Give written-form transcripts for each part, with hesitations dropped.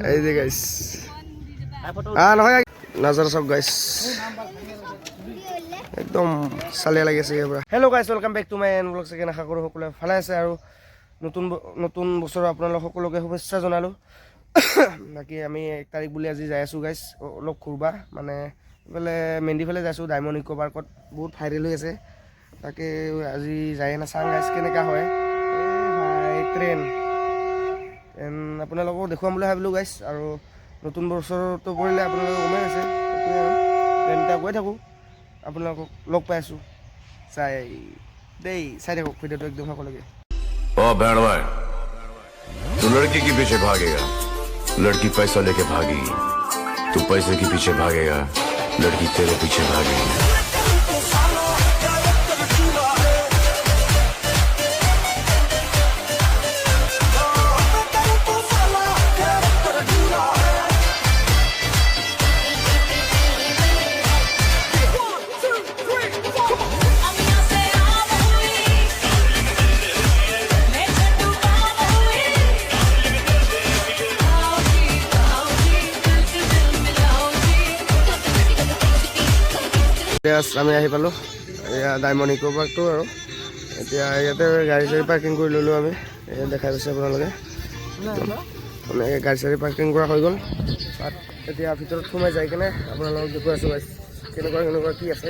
এই যে গাইস নহয় নাজাৰা সব গাইস একদম চালিয়া লাগিছে ইয়াৰ পৰা hello' guys welcome back to my an blog second আশা কৰোঁ সকলোৱে ভালে আছে আৰু নতুন বছৰ আপোনালোক সকলোকে শুভেচ্ছা জনালোঁ বাকী আমি 1 তাৰিখ বুলি আজি যাই আছোঁ গাইস অলপ ঘূৰবা মানে এইফালে মেন্দি ফালে যাইছোঁ ডায়মণ্ড ইকো পাৰ্কত বহুত ভাইৰেল হৈ আছে তাকে আজি যাই না চাং গাইস কেনেকা হয় ভাই ট্ৰেইন আপোনালোকক দেখুৱাম বুলি ভাবিলোঁ গাইস আৰু নতুন বছৰটো পৰিলে আপোনালোকে গমেই আছে ট্ৰেইনটা গৈ থাকোঁ আপোনালোকক লগ পাই আছোঁ চাই থাকক ভিডিঅ'টো একদম সকলোকে ओ बैंडवा तू लड़की के पीछे भागेगा लड़की पैसा लेके भागेगी तू पैसे के पीछे भागेगा लड़की तेरे पीछे भागेगी আমি আহি পালোঁ এয়া ডায়মণ্ড ইকো পাৰ্কটো আৰু এতিয়া ইয়াতে গাড়ী চাড়ী পাৰ্কিং কৰি ল'লোঁ আমি এয়া দেখাই পাইছে আপোনালোকে মানে গাড়ী চাড়ী পাৰ্কিং কৰা হৈ গ'ল তাত এতিয়া ভিতৰত সোমাই যাই কিনে আপোনালোকক দেখুৱাই আছোঁ কেনেকুৱা কি আছে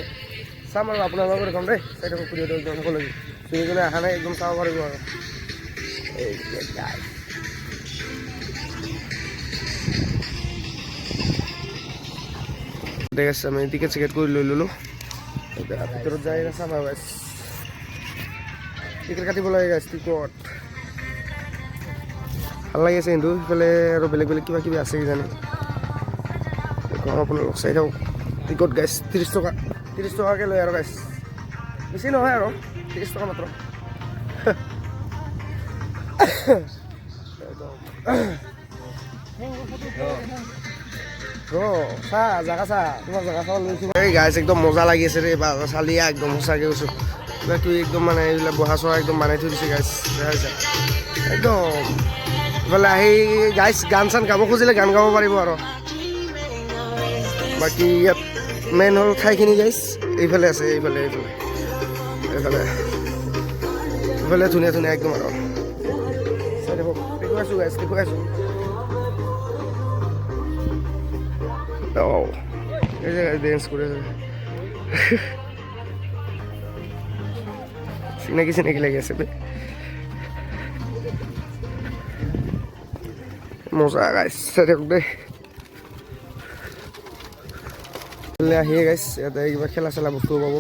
চাম আৰু আপোনালোকক দেখাম দেই চাই থাকক ভিডিঅ'টো একদম সকলোকে যোনে অহা নাই একদম চাব পাৰিব আৰু ঠিক আছে আমি টিকেট চিকেট কৰি লৈ ল'লোঁ ভিতৰত যাই চাম আৰু গাইছ টিকেট কাটিব লাগে গাইছ টিকট ভাল লাগি আছে কিন্তু সিফালে আৰু বেলেগ কিবা কিবি আছে কিজানি আপোনালোক চাই থাকক টিকট গাইছ 30 টকাকৈ লয় আৰু গাইছ বেছি নহয় আৰু 30 টকা মাত্ৰ গাইছ একদম মজা লাগি আছে ৰে চালিয়া একদম সঁচাকৈ কৈছোঁ কিবা কিবি একদম মানে এইবিলাক বহা চহা একদম বনাই থৈ দিছে গাইছ দেখাইছে একদম এইফালে আহি গাইছ গান চান গাব খুজিলে গান গাব পাৰিব আৰু বাকী ইয়াত মেইন হ'ল ঠাইখিনি গাইছ এইফালে আছে এইফালে ধুনীয়া একদম আৰু চাই থাকক দেখুৱাইছোঁ গাইছ দেখুৱাইছোঁ এই যে ডেন্স করে চিনাকি লাগি আছে মজা গাইছ দেই আহিয়ে গাইছ ইয়াতে কিবা খেলা চেলা বস্তু পাব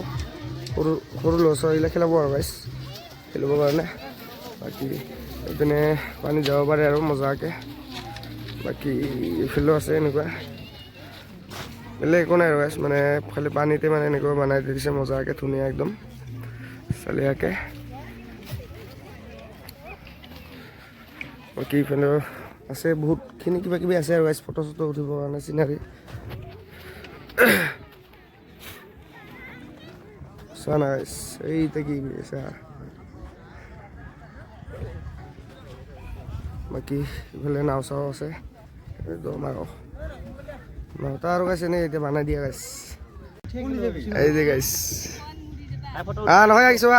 সৰু ল'ৰা ছোৱালীবিলাক খেলাব আৰু গাইছ খেলিবৰ কাৰণে বাকী এইপিনে পানীত যাব পাৰে আৰু মজাকৈ বাকী এইফালেও আছে এনেকুৱা বেলেগ একো নাই আৰু গাইছ মানে খালি পানীতে মানে এনেকুৱা বনাই দি দিছে মজাকৈ ধুনীয়া একদম চালিয়াকৈ বাকী ইফালে আছে বহুতখিনি কিবা কিবি আছে আৰু গাইছ ফটো চটো উঠিবৰ কাৰণে চিনাৰী চোৱা নাই গাইছ এইটা কি আছে বাকী ইফালে নাও চাও আছে একদম আৰু নটা আৰু গাইছে নে এতিয়া বনাই দিয়া গাইছ এই যে গাইছ নহয় আহিছো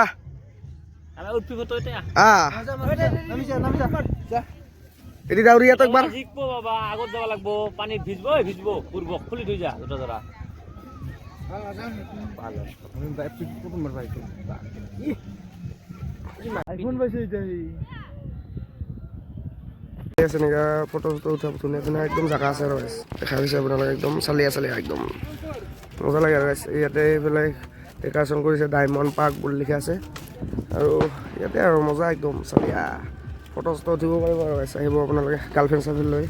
এটি দাউৰিয়া তো একবাৰ আগত যাব লাগব পানীত ভিজব পূৰ্ব খুলি থৈ যা দুটা ধৰা ফটো চটো উঠা ধুনীয়া একদম জাগা আছে আৰু দেখা পাইছে আপোনালোকে একদম চালিয়া একদম মজা লাগে আৰু ইয়াতে এইফালে ডেক'ৰেশ্যন কৰিছে ডায়মণ্ড পাৰ্ক বুলি লিখা আছে আৰু ইয়াতে আৰু মজা একদম চালিয়া ফটো চটো উঠিব পাৰিব আৰু আহিব আপোনালোকে গাৰ্লফ্ৰেণ্ড চাৰ্লফ্ৰেণ্ড লৈ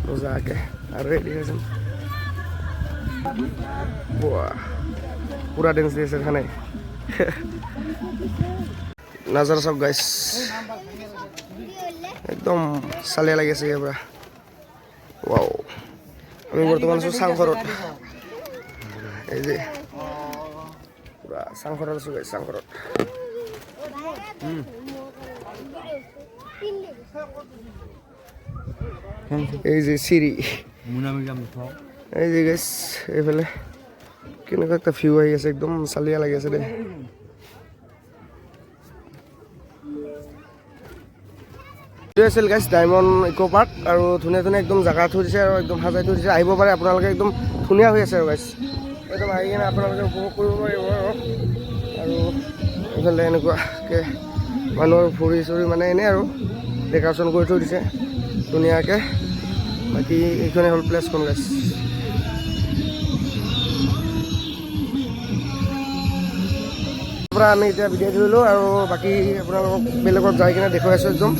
মজাকৈ আৰু ৰেডি হৈছিল পুৰা ডেন্স দি আছে খানাই নাজাৰা চব গাইছ একদম চালিয়া লাগি আছে ইয়াৰ পৰা ৱাও আমি বৰ্তমান আছোঁ চাংঘৰত এই যে পুৰা চাংঘৰত আছোঁ গাইছ চাংঘৰত এই যে চিৰি এই যে গাইছ এইফালে কেনেকুৱা একটা ভিউ আহি আছে একদম চালিয়া লাগি আছে দেই এইটো আছিল গাইছ ডায়মণ্ড ইক' পাৰ্ক আৰু ধুনীয়া ধুনীয়া একদম জেগা থৈ দিছে আৰু একদম সাজাই থৈ দিছে আহিব পাৰে আপোনালোকে একদম ধুনীয়া হৈ আছে আৰু গাইছ একদম আহি কিনে আপোনালোকে উপভোগ কৰিব পাৰিব আৰু এইফালে এনেকুৱাকৈ মানুহৰ ফুৰি চুৰি মানে এনেই আৰু ডেক'ৰেশ্যন কৰি থৈ দিছে ধুনীয়াকৈ বাকী এইখনে হ'ল প্লেচখন গাইছ পৰা আমি এতিয়া ভিডিঅ' ধৰিলোঁ আৰু বাকী আপোনালোকক বেলেগত যাই কিনে দেখুৱাই আছোঁ একদম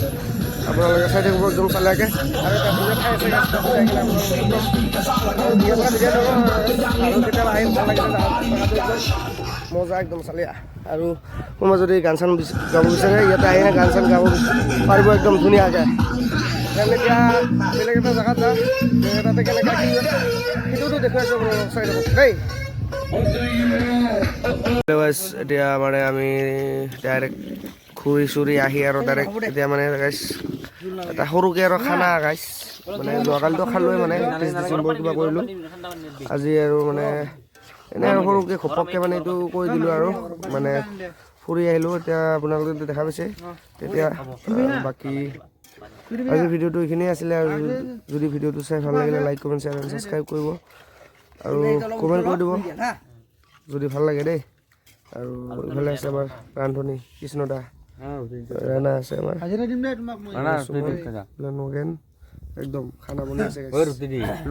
আপোনালোকে চাই থাকিব একদম চালাকৈ আৰু এটা ধুনীয়া ঠাই আছে গাছ তাতে যাই কিনে আপোনালোকে একদম আৰু কেতিয়াবা আহিম ভাল লাগিছে মজা একদম চালিয়া আৰু কোনোবা যদি গান চান গাব বিচাৰে ইয়াতে আহি গান চান গাব পাৰিব একদম ধুনীয়াকৈ এতিয়া বেলেগ এটা জেগাত যাওঁ তাতে কেনেকৈ কি সেইটোতো দেখুৱাইছোঁ আপোনালোকক চাই থাকক দেই এতিয়া মানে আমি ডাইৰেক্ট ঘূৰি চুৰি আহি আৰু ডাইৰেক্ট এতিয়া মানে গাইছ এটা সৰুকৈ আৰু খানা গাইছ মানে যোৱাকালিতো খালোৱে মানে 30 ডিচেম্বৰ কিবা কৰিলোঁ আজি আৰু মানে এনেই আৰু সৰুকৈ ঘপককৈ মানে এইটো কৰি দিলোঁ আৰু মানে ফুৰি আহিলোঁ এতিয়া আপোনালোকে দেখা পাইছে তেতিয়া বাকী আজিৰ ভিডিঅ'টো এইখিনিয়ে আছিলে আৰু যদি ভিডিঅ'টো চাই ভাল লাগিলে like comment share and subscribe কৰিব আৰু কমেণ্ট কৰি দিব যদি ভাল লাগে দেই আৰু ইফালে আছে আমাৰ ৰান্ধনী কৃষ্ণদা ৰাণা আছে আমাৰ নগেন একদম খানা বনাই আছে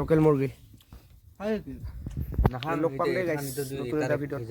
লোকেল মুৰ্গী লগ পাম দেই গাইছ নতুন এটা ভিডিঅ'ত